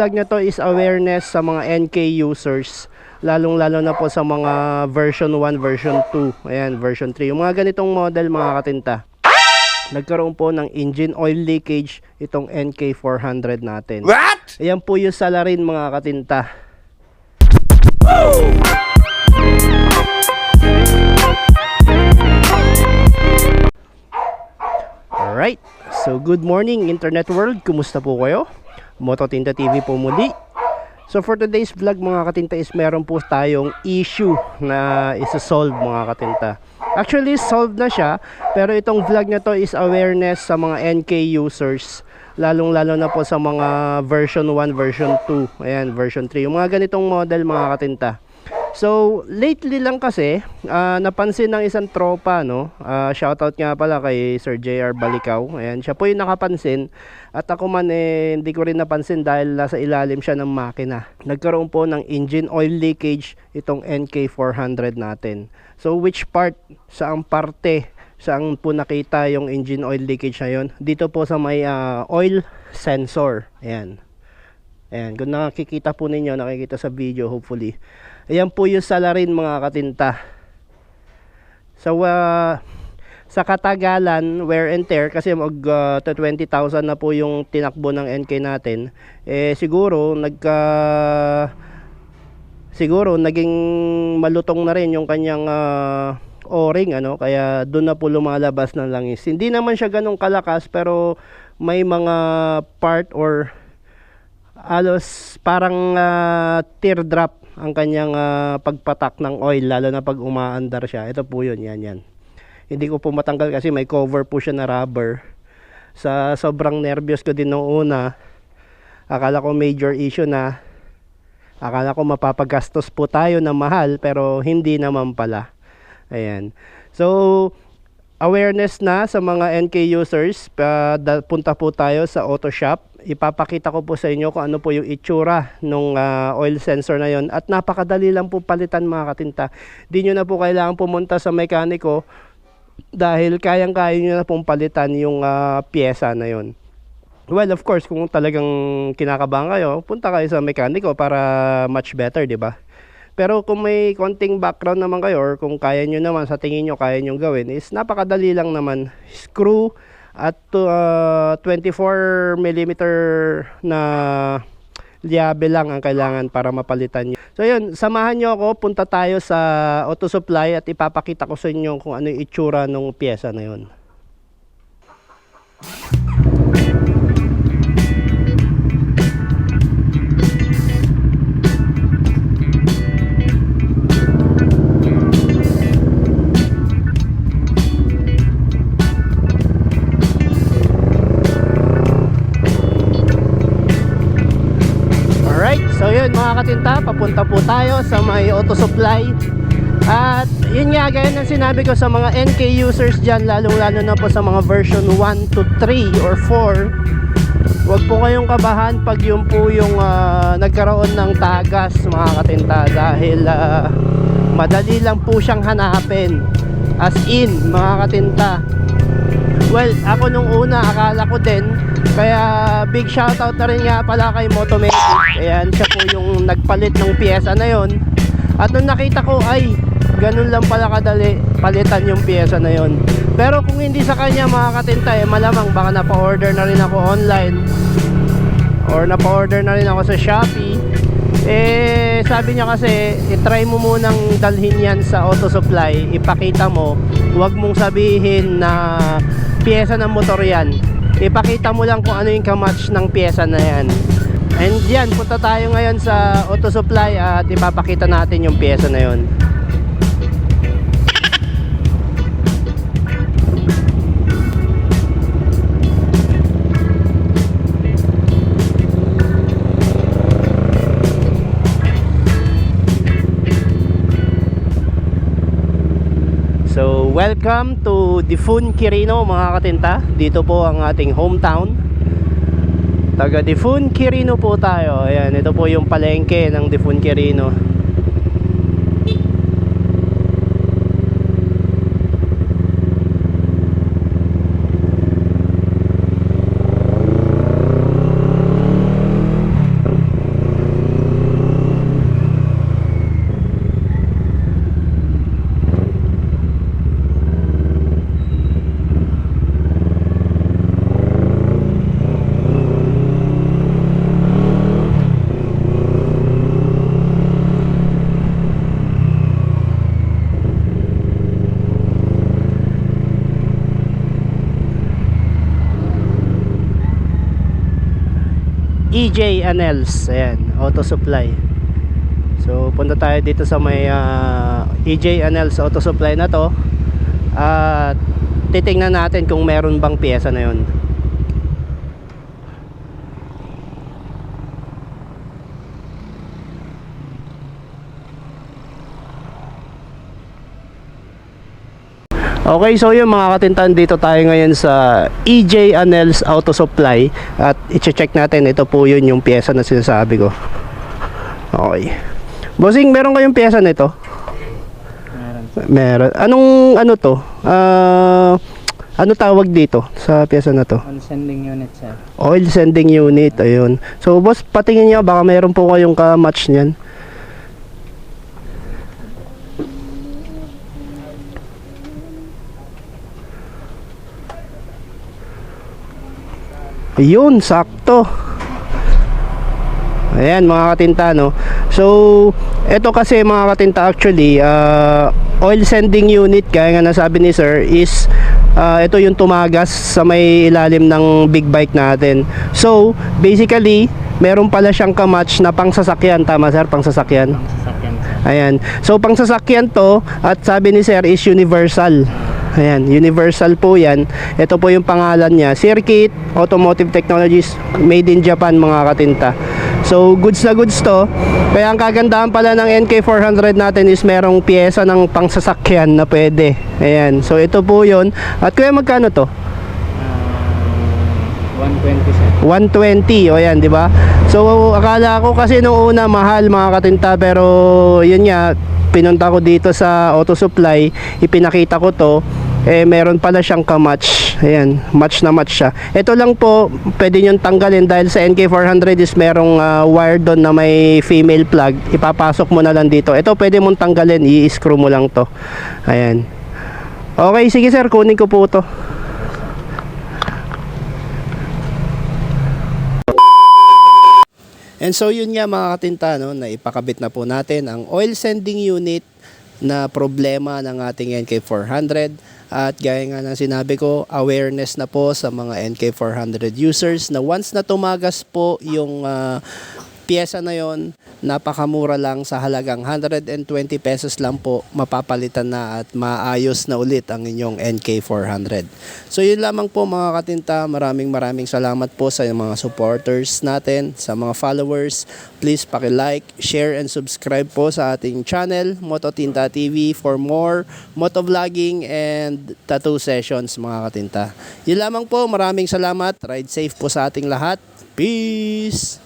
Vlog na to is awareness sa mga NK users, lalong-lalo na po sa mga version 1, version 2, ayan, version 3. Yung mga ganitong model mga katinta, nagkaroon po ng engine oil leakage itong NK400 natin. What? Ayan po yung salarin mga katinta. Alright, so good morning internet world, kumusta po kayo? Mototinta TV po muli. So for today's vlog mga katinta is meron po tayong issue na isa-solve mga katinta. Actually solved na siya, pero itong vlog na to is awareness sa mga NK users, lalong-lalo na po sa mga version 1, version 2, ayan, version 3. Yung mga ganitong model mga katinta. So lately lang kasi napansin ng isang tropa, no? Shoutout nga pala kay Sir JR Balikaw. Ayan, siya po yung nakapansin. At ako man hindi ko rin napansin dahil nasa ilalim siya ng makina. Nagkaroon po ng engine oil leakage itong NK400 natin. So which part, saang parte, saan po nakita yung engine oil leakage na yun? Dito po sa may oil sensor. Ayan. Ayan, kung nakikita po ninyo, nakikita sa video hopefully. Ayan po yung salarin mga katinta. So sa katagalan, wear and tear, kasi mag 20,000 na po yung tinakbo ng NK natin, siguro naging malutong na rin yung kanyang o-ring, ano, kaya doon na po lumalabas ng langis. Hindi naman siya ganong kalakas, pero may mga part or alos parang teardrop ang kanyang pagpatak ng oil, lalo na pag umaandar siya. Ito po yun, yan. Hindi ko po matanggal kasi may cover po siya na rubber. Sa sobrang nervyos ko din noong una, akala ko major issue na, akala ko mapapagastos po tayo na mahal, pero hindi naman pala. Ayan, so awareness na sa mga NK users, punta po tayo sa auto shop. Ipapakita ko po sa inyo kung ano po yung itsura ng oil sensor na yon, at napakadali lang po palitan mga katinta. Di nyo na po kailangan pumunta sa mekaniko dahil kayang-kaya nyo na pong palitan yung pyesa na yon. Well, of course, kung talagang kinakabahan kayo, punta kayo sa mekaniko para much better, di ba? Pero kung may konting background naman kayo, or kung kaya nyo naman, sa tingin nyo kaya nyo gawin, is napakadali lang naman. Screw at 24mm na liabe lang ang kailangan para mapalitan nyo. So yun, samahan nyo ako, punta tayo sa auto supply at ipapakita ko sa inyo kung ano yung itsura ng pyesa na yun. So yun mga katinta, papunta po tayo sa may auto supply. At yun nga, gaya ng sinabi ko sa mga NK users dyan, lalong-lalo na po sa mga version 1 to 3 or 4, huwag po kayong kabahan pag yun po yung nagkaroon ng tagas mga katinta, dahil madali lang po siyang hanapin. As in mga katinta, well, ako nung una akala ko din, kaya big shoutout na rin nga pala kay Motomedic. Ayan, siya po yung nagpalit ng pyesa na yon. At nung nakita ko, ay ganun lang pala kadali palitan yung pyesa na yon. Pero kung hindi sa kanya mga katinta, malamang baka napa-order na rin ako online, or napa-order na rin ako sa Shopee. Sabi niya kasi, i-try mo munang dalhin yan sa auto supply, ipakita mo, huwag mong sabihin na pyesa ng motor yan. Ipakita mo lang kung ano yung kamatch ng pyesa na yan. And yan, punta tayo ngayon sa auto supply at ipapakita natin yung pyesa na yon. So welcome to Difun Quirino mga katinta. Dito po ang ating hometown, taga Difun Quirino po tayo. Ayan, ito po yung palengke ng Difun Quirino. EJ Anels. Ayan, auto supply. So punta tayo dito sa may EJ Anels auto supply na to. At titingnan natin kung meron bang piyesa na yun. Okay, so yun mga katintan, dito tayo ngayon sa EJ Anels Auto Supply at i-check natin, ito po yun yung pyesa na sinasabi ko. Okay. Bossing, meron kayong pyesa nito? Meron. Anong ano to? Ano tawag dito sa pyesa na to? Oil sending unit, sir. Oil sending unit, ayun. So boss, patingin niyo, baka meron po kayong ka-match niyan. Ayun, sakto. Ayan mga katinta, no. So ito kasi mga katinta, actually oil sending unit, kaya nga nasabi ni sir, is ito yung tumagas sa may ilalim ng big bike natin. So basically meron pala siyang kamatch na pang sasakyan. Tama sir, pang sasakyan? Sasakyan, sir. Ayan, so pang sasakyan to, at sabi ni sir is universal. Ayan, universal po yan. Ito po yung pangalan niya, Circuit Automotive Technologies, made in Japan mga katinta. So goods na goods to. Kaya ang kagandahan pala ng NK400 natin is merong piyesa ng pangsasakyan na pwede. Ayan, so ito po yun. At kuya, magkano to? 120, sir. 120, o yan, di ba? So akala ko kasi nung una mahal mga katinta, pero yun nga, pinunta ko dito sa auto supply, ipinakita ko to, meron pala siyang ka-match. Ayan, match na match siya. Ito lang po, pwede nyo tanggalin dahil sa NK400 is merong wire doon na may female plug. Ipapasok mo na lang dito. Ito pwede mong tanggalin, i-screw mo lang to. Ayan. Okay, sige sir, kunin ko po to. And so yun nga mga katinta, no, na ipakabit na po natin ang oil sending unit na problema ng ating NK400. At gaya nga ng sinabi ko, awareness na po sa mga NK400 users na once na tumagas po yung pyesa na yon, napakamura lang, sa halagang 120 pesos lang po, mapapalitan na at maayos na ulit ang inyong NK400. So yun lamang po mga katinta, maraming salamat po sa mga supporters natin, sa mga followers. Please paki-like, share and subscribe po sa ating channel, Mototinta TV, for more motovlogging and tattoo sessions mga katinta. Yun lamang po, maraming salamat, ride safe po sa ating lahat. Peace!